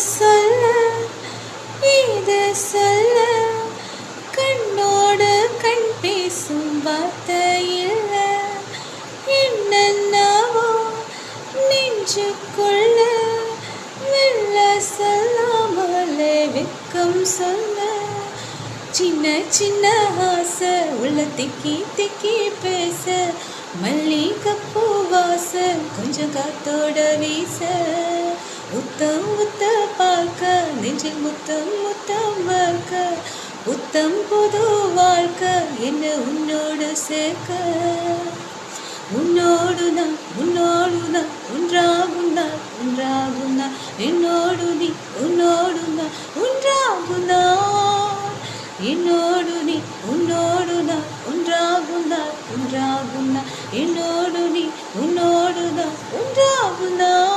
சொல்ல இது சொல்ல கண்ணோடு கண் பேசும் வார்த்தையில் என்னென்னவோ நெஞ்சுக்குள்ள வெள்ள சொல்லாமலே வெக்கம் சொல்ல சின்ன சின்ன ஆசை உள்ள திக்கி திக்கி பேச மல்லிகைப்பூ வாசம் கொஞ்சம் காத்தோட வீச முத்தம் முத்த பார்க்க நெஞ்சில் முத்தம் முத்தம் பார்க்க புத்தம் புது வாழ்க்கை என்ன உன்னோடு சேர்க்க உன்னோடு நான் ஒன்றாகும் நான் என்னோடு நீ உன்னோடு நான் ஒன்றாகும் நான் என்னோடு நீ உன்னோடு நான் ஒன்றாகும் நான் என்னோடு நீ உன்னோடு நான் ஒன்றாகும் நான்.